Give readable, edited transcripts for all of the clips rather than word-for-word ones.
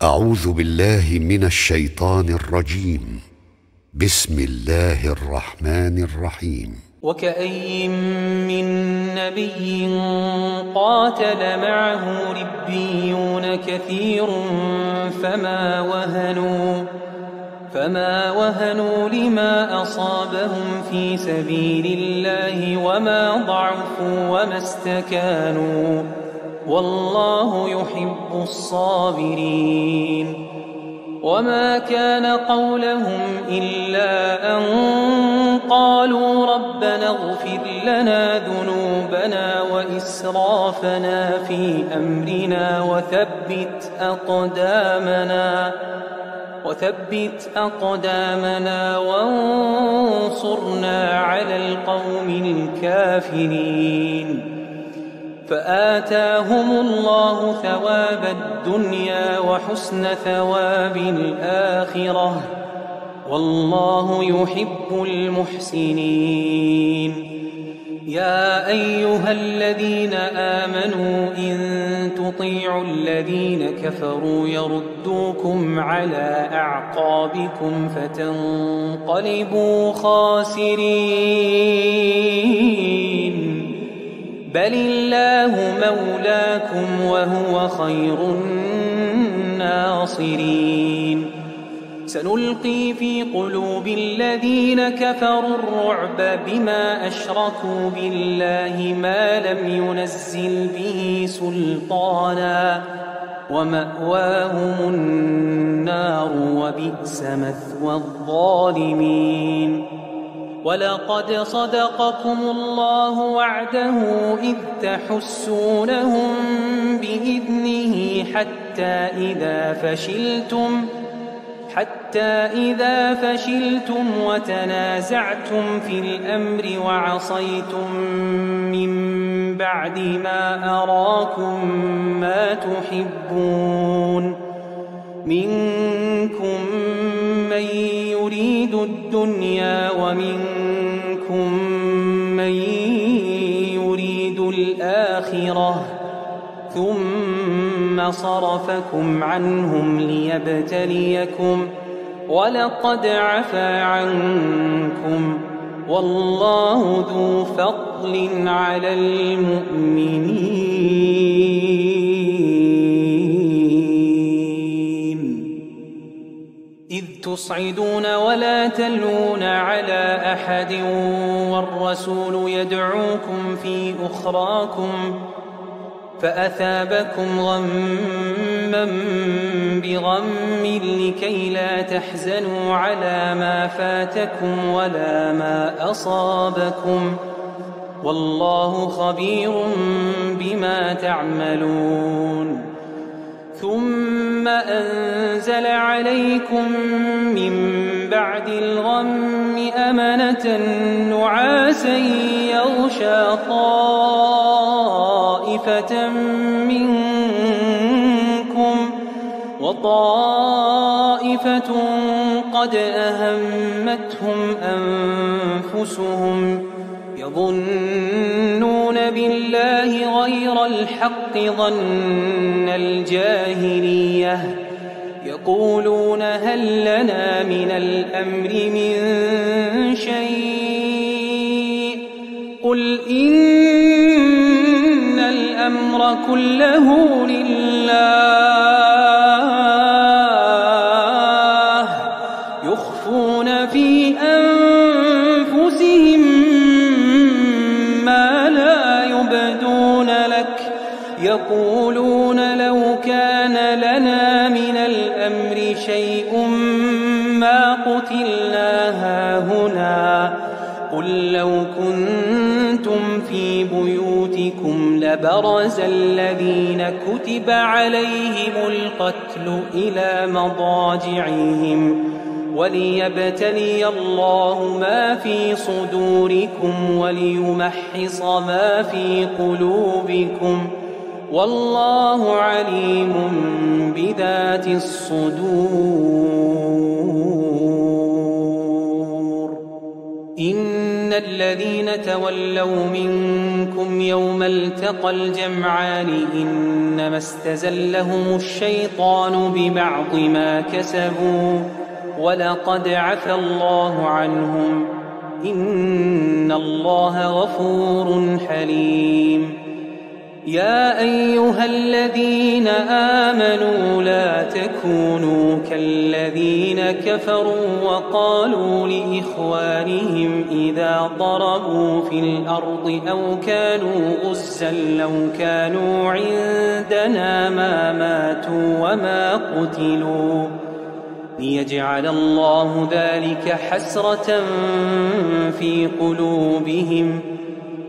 أعوذ بالله من الشيطان الرجيم. بسم الله الرحمن الرحيم. وكأين من نبي قاتل معه ربيون كثير فما وهنوا لما أصابهم في سبيل الله وما ضعفوا وما استكانوا والله يحب الصابرين. وما كان قولهم إلا أن قالوا ربنا اغفر لنا ذنوبنا وإسرافنا في أمرنا وثبت أقدامنا وانصرنا على القوم الكافرين. فآتاهم الله ثواب الدنيا وحسن ثواب الآخرة والله يحب المحسنين. يا أيها الذين آمنوا إن تطيعوا الذين كفروا يردوكم على أعقابكم فتنقلبوا خاسرين. بل الله مولاكم وهو خير الناصرين. سنلقي في قلوب الذين كفروا الرعب بما أشركوا بالله ما لم ينزل به سلطانا ومأواهم النار وبئس مثوى الظالمين. ولقد صدقكم الله وعده إذ تحسونهم بإذنه حتى إذا فشلتم وتنازعتم في الأمر وعصيتم من بعد ما أراكم ما تحبون منكم من يريد الدنيا ومنكم من يريد الآخرة ثم صرفكم عنهم ليبتليكم ولقد عفا عنكم والله ذو فضل على المؤمنين. إذ تصعدون ولا تلون على أحد والرسول يدعوكم في أخراكم فأثابكم غما بغم لكي لا تحزنوا على ما فاتكم ولا ما أصابكم والله خبير بما تعملون. ثم أنزل عليكم من بعد الغم أمنة نعاسا يغشى طائفة منكم وطائفة قد أهمتهم أنفسهم يظنون بالله غير الحق ظن الجاهلية يقولون هل لنا من الأمر من شيء قل إن الأمر كله لله يخفون في أنفسهم ما لا يبدون لك يقولون لو كان لنا من الأمر شيء ما قتلنا هاهنا قل لو كنتم في بيوتكم لبرز الذين كتب عليهم القتل إلى مضاجعهم وليبتلي الله ما في صدوركم وليمحص ما في قلوبكم والله عليم بذات الصدور. إن الذين تولوا منكم يوم التقى الجمعان إنما استزلهم الشيطان ببعض ما كسبوا ولقد عفى الله عنهم إن الله غفور حليم. يا أيها الذين آمنوا لا تكونوا كالذين كفروا وقالوا لإخوانهم إذا ضربوا في الأرض أو كانوا غزا لو كانوا عندنا ما ماتوا وما قتلوا ليجعل الله ذلك حسرة في قلوبهم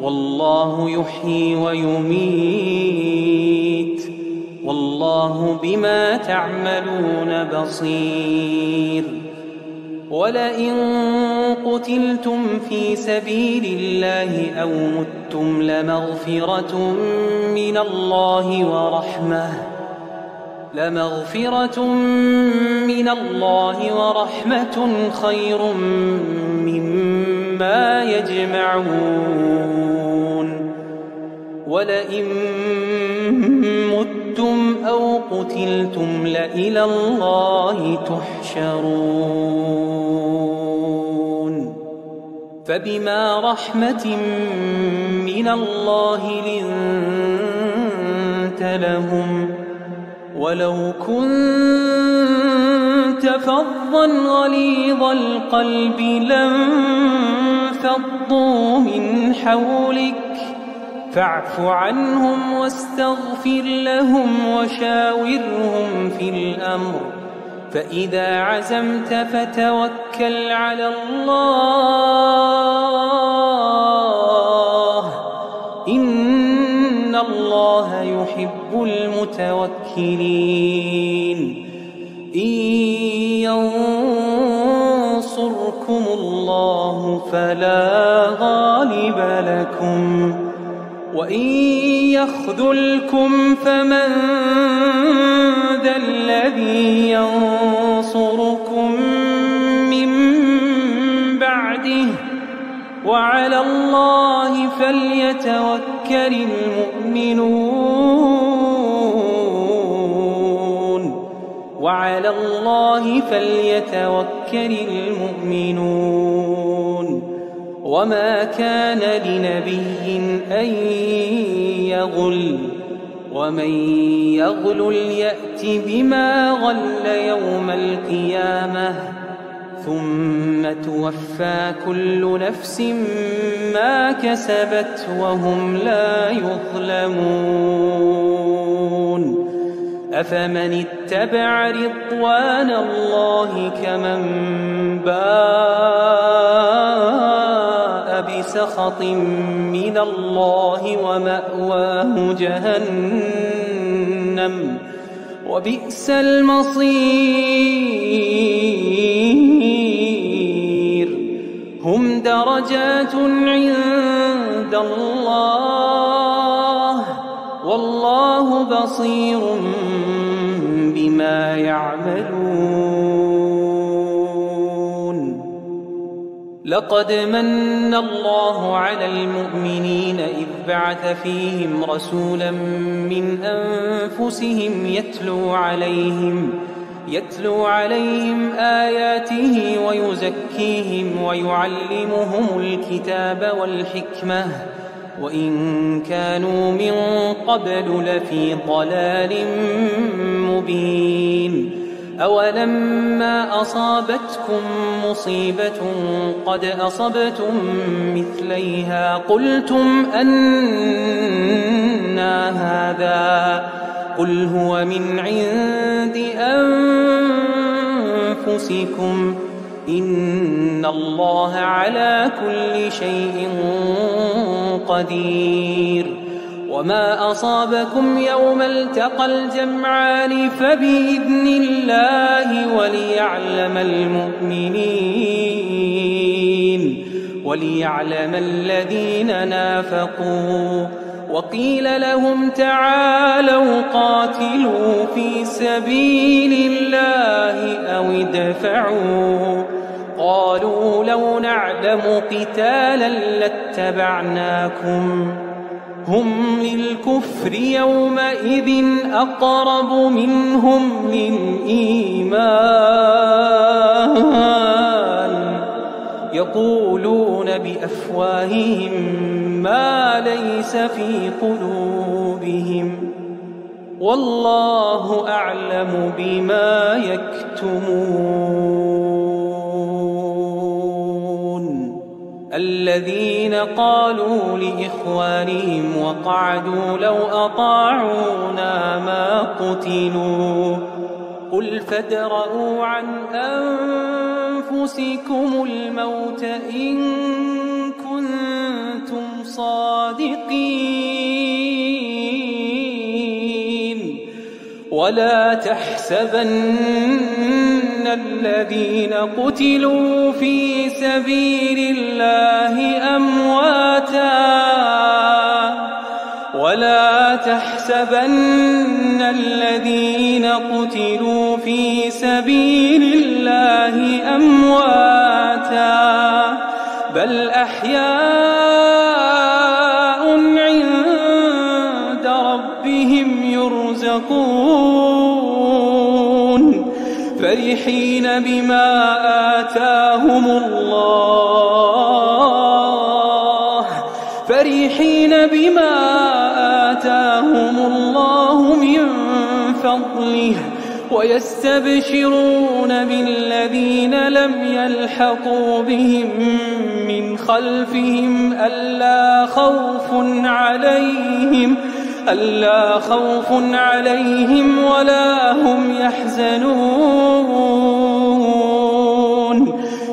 والله يحيي ويميت والله بما تعملون بصير. ولئن قتلتم في سبيل الله أو متم لمغفرة من الله ورحمة خير مما يجمعون. ولئن متم أو قتلتم لإلى الله تحشرون. فبما رحمة من الله لنت لهم ولو كنت فظا غليظ القلب لانفضوا من حولك فاعف عنهم واستغفر لهم وشاورهم في الأمر فإذا عزمت فتوكل على الله إن الله يحب المتوكلين. إن ينصركم الله فلا غالب لكم وإن يخذلكم فمن ذا الذي ينصركم من بعده وعلى الله فليتوكل المؤمنون. وما كان لنبي أن يغل ومن يغل يأت بما غل يوم القيامة ثم توفى كل نفس ما كسبت وهم لا يظلمون. أفمن اتبع رضوان الله كمن باء بسخط من الله ومأواه جهنم وبئس المصير. هم درجات عند الله والله بصير بما يعملون. لقد من الله على المؤمنين إذ بعث فيهم رسولا من أنفسهم يتلو عليهم آياته ويزكيهم ويعلمهم الكتاب والحكمة وإن كانوا من قبل لفي ضلال مبين. أولما أصابتكم مصيبة قد أصبتم مثليها قلتم أنى هذا قل هو من عند أنفسكم إن الله على كل شيء قدير. وما أصابكم يوم التقى الجمعان فبإذن الله وليعلم الذين نافقوا. وقيل لهم تعالوا قاتلوا في سبيل الله أو ادفعوا قالوا لو نعلم قتالا لاتبعناكم هم للكفر يومئذ أقرب منهم للإيمان يقولون بأفواههم ما ليس في قلوبهم والله أعلم بما يكتمون الذين قالوا لإخوانهم وقعدوا لو أطاعونا ما قتلوا قل فادرءوا عن أنفسكم الموت إن كنتم صادقين ولا تحسبن الذين قتلوا في سبيل الله أمواتا ولا تحسبن الذين قتلوا في سبيل الله أمواتا بل أحياء عند ربهم يرزقون فرحين بما آتاهم الله من فضله ويستبشرون بالذين لم يلحقوا بهم من خلفهم ألا خوف عليهم ولا هم يحزنون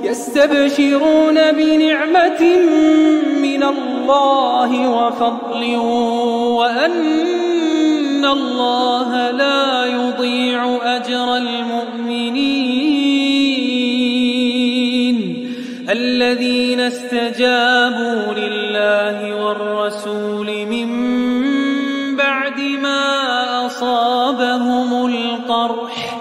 يستبشرون بنعمة من الله وفضل وأن الله لا يضيع أجر المؤمنين الذين استجابوا لله والرسول من بعد ما أصابهم القرح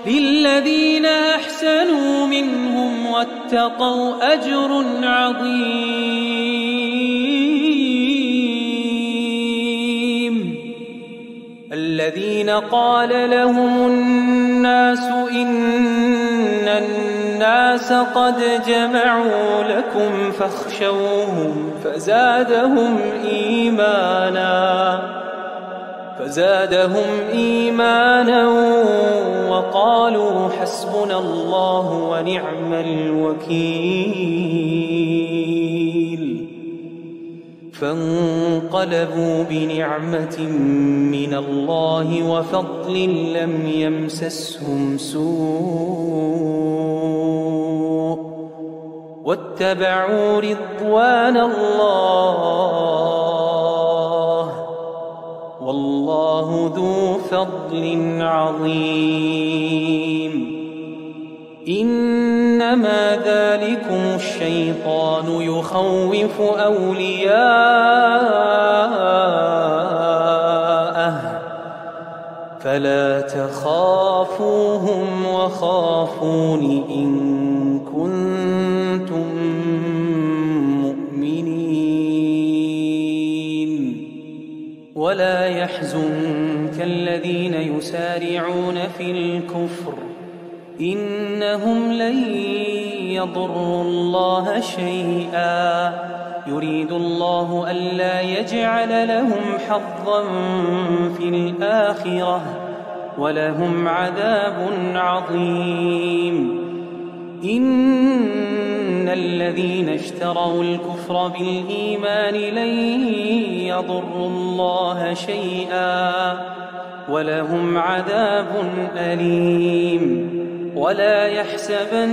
للذين أحسنوا منهم واتقوا أجر عظيم الذين قال لهم الناس إن الناس قد جمعوا لكم فاخشوهم فزادهم إيمانا وقالوا حسبنا الله ونعم الوكيل فانقلبوا بنعمة من الله وفضل لم يمسسهم سوء واتبعوا رضوان الله والله ذو فضل عظيم إنما ذلكم الشيطان يخوف أولياءه فلا تخافوهم وخافون إن كنتم مؤمنين ولا يحزنك الذين يسارعون في الكفر إنهم لن يضروا الله شيئا يريد الله ألا يجعل لهم حظا في الآخرة ولهم عذاب عظيم إن الذين اشتروا الكفر بالإيمان لن يضروا الله شيئا ولهم عذاب أليم ولا يحسبن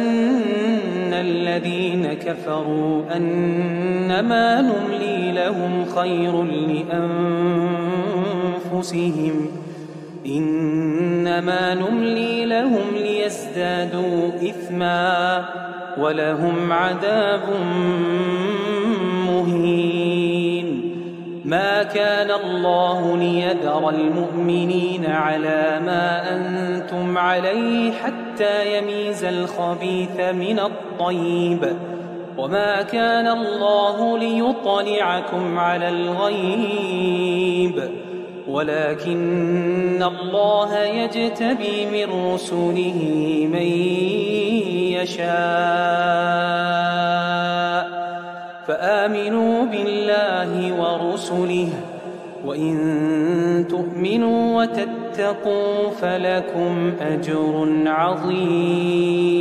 الذين كفروا أنما نملي لهم خير لأنفسهم إنما نملي لهم ليزدادوا إثما ولهم عذاب مهين ما كان الله ليذر المؤمنين على ما أنتم عليه حتى يميز الخبيث من الطيب وما كان الله ليطلعكم على الغيب ولكن الله يجتبي من رسله من يشاء فآمنوا بالله ورسله وإن تؤمنوا وتتقوا فلكم أجر عظيم